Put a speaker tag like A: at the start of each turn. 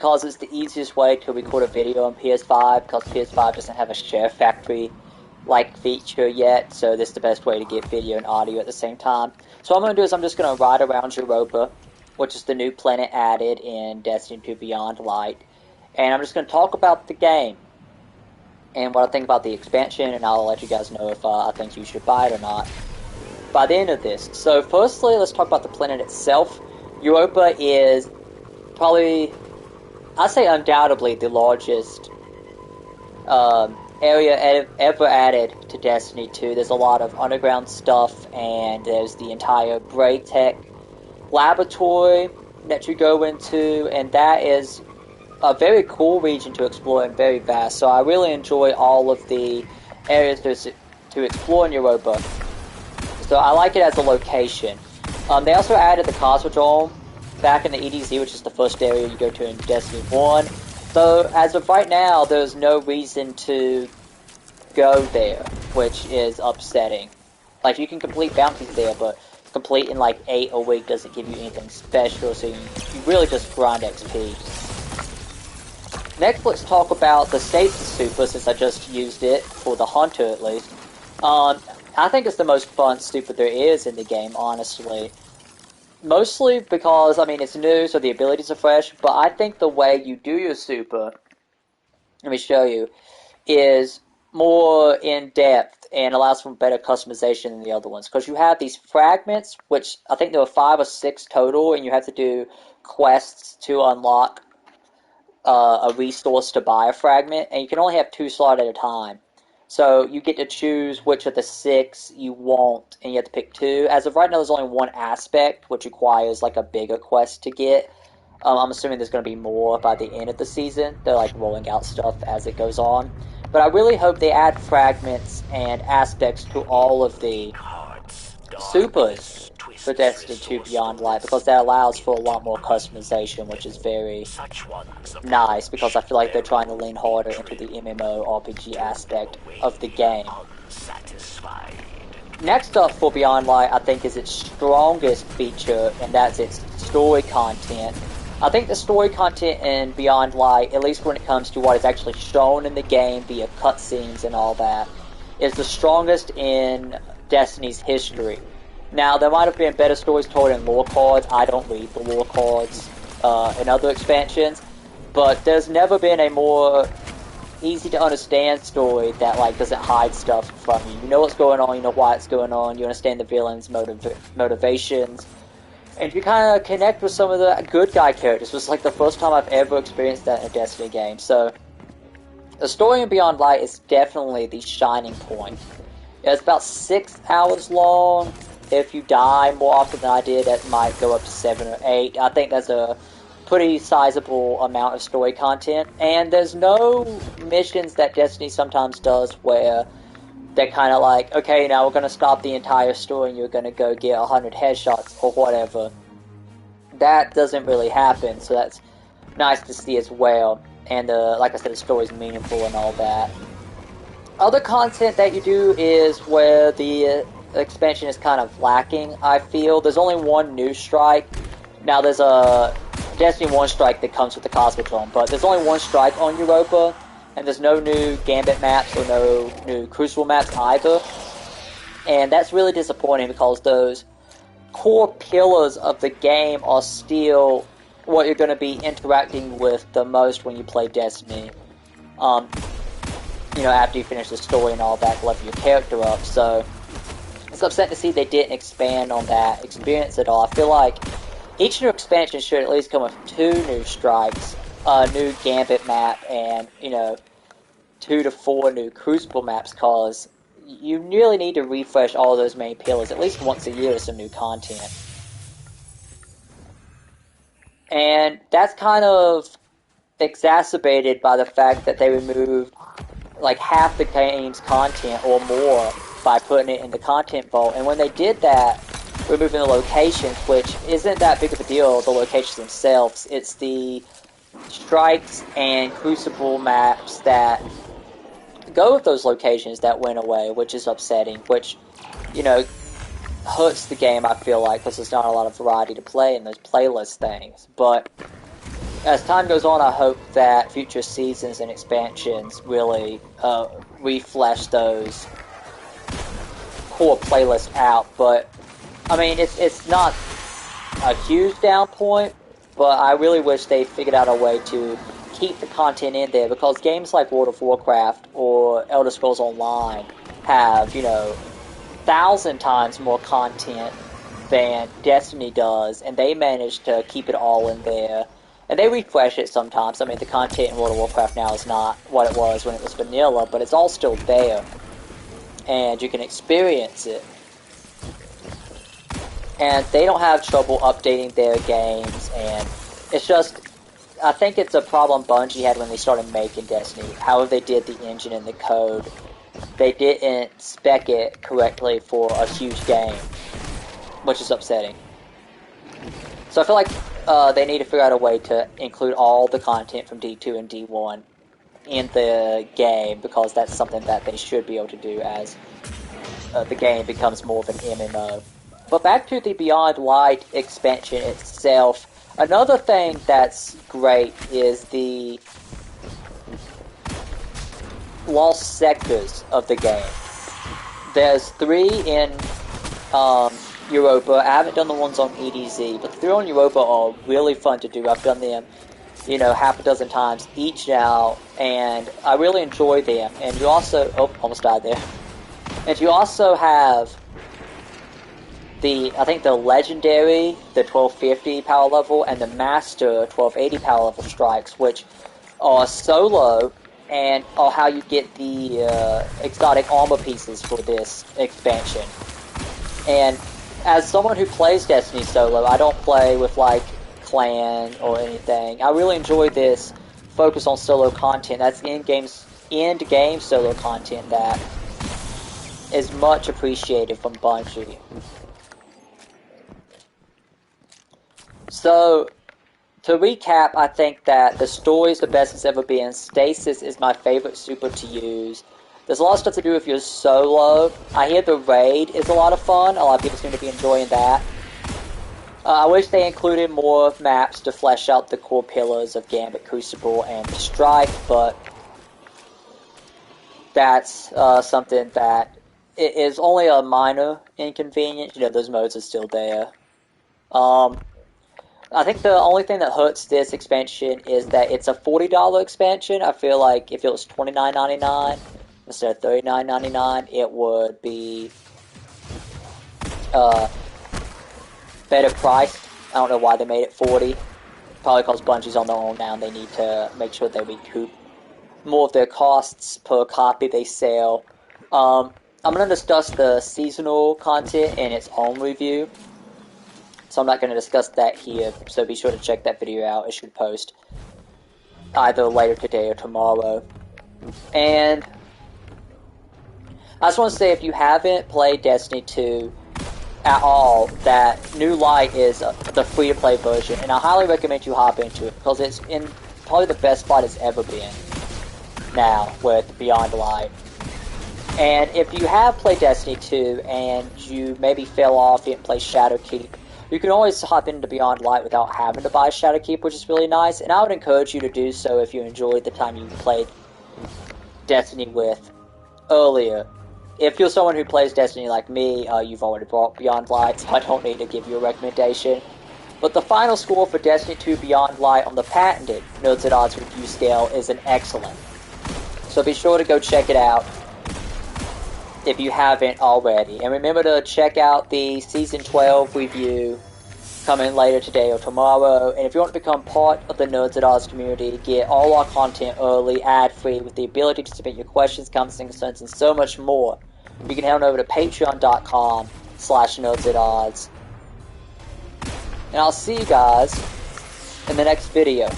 A: because it's the easiest way to record a video on PS5, because PS5 doesn't have a share factory-like feature yet, so this is the best way to get video and audio at the same time. So what I'm going to do is I'm just going to ride around Europa, which is the new planet added in Destiny 2 Beyond Light, and I'm just going to talk about the game, and what I think about the expansion, and I'll let you guys know if I think you should buy it or not by the end of this. So firstly, let's talk about the planet itself. Europa is probably, I'd say undoubtedly, the largest area ever added to Destiny 2. There's a lot of underground stuff, and there's the entire Braytech laboratory that you go into, and that is a very cool region to explore and very vast. So I really enjoy all of the areas to explore in Europa. So I like it as a location. They also added the Cosmodrome back in the EDZ, which is the first area you go to in Destiny 1. So as of right now, there's no reason to go there, which is upsetting. Like, you can complete bounties there, but completing like 8 a week doesn't give you anything special, so you really just grind XP. Next, let's talk about the Stasis Super, since I just used it, for the Hunter at least. I think it's the most fun super there is in the game, honestly. Mostly because, I mean, it's new, so the abilities are fresh, but I think the way you do your super, let me show you, is more in-depth and allows for better customization than the other ones. Because you have these fragments, which I think there are 5 or 6 total, and you have to do quests to unlock a resource to buy a fragment, and you can only have 2 slots at a time. So you get to choose which of the 6 you want, and you have to pick 2. As of right now, there's only 1 aspect, which requires like a bigger quest to get. I'm assuming there's going to be more by the end of the season. They're like rolling out stuff as it goes on. But I really hope they add fragments and aspects to all of the supers for Destiny 2 Beyond Light, because that allows for a lot more customization, which is very nice, because I feel like they're trying to lean harder into the MMO RPG aspect of the game. Next up for Beyond Light, I think, is its strongest feature, and that's its story content. I think the story content in Beyond Light, at least when it comes to what is actually shown in the game via cutscenes and all that, is the strongest in Destiny's history. Now, there might have been better stories told in lore cards. I don't read the lore cards in other expansions, but there's never been a more easy to understand story that like doesn't hide stuff from you. You know what's going on, you know why it's going on, you understand the villain's motivations, and you kind of connect with some of the good guy characters. It was like the first time I've ever experienced that in a Destiny game. So the story in Beyond Light is definitely the shining point. It's about 6 hours long. If you die more often than I did, that might go up to 7 or 8. I think that's a pretty sizable amount of story content. And there's no missions that Destiny sometimes does where they're kind of like, okay, now we're going to stop the entire story and you're going to go get 100 headshots or whatever. That doesn't really happen, so that's nice to see as well. And like I said, the story's meaningful and all that. Other content that you do is where the expansion is kind of lacking, I feel. There's only 1 new strike. Now, there's a Destiny 1 strike that comes with the Cosmodrome, but there's only 1 strike on Europa, and there's no new Gambit maps or no new Crucible maps either. And that's really disappointing, because those core pillars of the game are still what you're going to be interacting with the most when you play Destiny. You know, after you finish the story and all that, level your character up. So it's upsetting to see they didn't expand on that experience at all. I feel like each new expansion should at least come with 2 new strikes, a new Gambit map, and, you know, 2 to 4 new Crucible maps, cause you really need to refresh all those main pillars at least once a year with some new content. And that's kind of exacerbated by the fact that they removed like half the game's content or more by putting it in the content vault. And when they did that, removing the locations, which isn't that big of a deal, the locations themselves, it's the strikes and Crucible maps that go with those locations that went away, which is upsetting, which, you know, hurts the game, I feel like, because there's not a lot of variety to play in those playlist things. But as time goes on, I hope that future seasons and expansions really refresh those core playlists out. But I mean, it's not a huge down point, but I really wish they figured out a way to keep the content in there, because games like World of Warcraft or Elder Scrolls Online have, 1,000 times more content than Destiny does, and they manage to keep it all in there. And they refresh it sometimes. I mean, the content in World of Warcraft now is not what it was when it was vanilla, but it's all still there, and you can experience it. And they don't have trouble updating their games, and it's just, I think it's a problem Bungie had when they started making Destiny. However they did the engine and the code, they didn't spec it correctly for a huge game, which is upsetting. So I feel like they need to figure out a way to include all the content from D2 and D1 in the game, because that's something that they should be able to do as the game becomes more of an MMO. But back to the Beyond Light expansion itself, another thing that's great is the lost sectors of the game. There's 3 in Europa. I haven't done the ones on EDZ, but the 3 on Europa are really fun to do. I've done them, half a dozen times each now, and I really enjoy them. And you also, almost died there. And you also have I think the legendary, the 1250 power level, and the master 1280 power level strikes, which are solo, and are how you get the exotic armor pieces for this expansion. And as someone who plays Destiny solo, I don't play with like clan or anything. I really enjoy this focus on solo content. That's end game solo content that is much appreciated from Bungie. So, to recap, I think that the story is the best it's ever been. Stasis is my favorite super to use. There's a lot of stuff to do if you're solo. I hear the raid is a lot of fun. A lot of people seem to be enjoying that. I wish they included more maps to flesh out the core pillars of Gambit, Crucible, and Strike, but that's something that is only a minor inconvenience. Those modes are still there. I think the only thing that hurts this expansion is that it's a $40 expansion. I feel like if it was $29.99 instead of $39.99, it would be better priced. I don't know why they made it $40. Probably because Bungie's on their own now, and they need to make sure they recoup more of their costs per copy they sell. I'm going to discuss the seasonal content in its own review, so I'm not going to discuss that here, so be sure to check that video out. It should post either later today or tomorrow. And I just want to say, if you haven't played Destiny 2 at all, that New Light is the free-to-play version, and I highly recommend you hop into it, because it's in probably the best spot it's ever been now with Beyond Light. And if you have played Destiny 2 and you maybe fell off, didn't play Shadowkeep, you can always hop into Beyond Light without having to buy Shadowkeep, which is really nice, and I would encourage you to do so if you enjoyed the time you played Destiny with earlier. If you're someone who plays Destiny like me, you've already bought Beyond Light, so I don't need to give you a recommendation. But the final score for Destiny 2 Beyond Light on the patented Nerds at Odds review scale is an excellent. So be sure to go check it out if you haven't already. And remember to check out the Season 12 review coming later today or tomorrow. And if you want to become part of the Nerds at Odds community, get all our content early, ad-free, with the ability to submit your questions, comments, and concerns, and so much more, you can head on over to patreon.com/nerdsatodds. And I'll see you guys in the next video.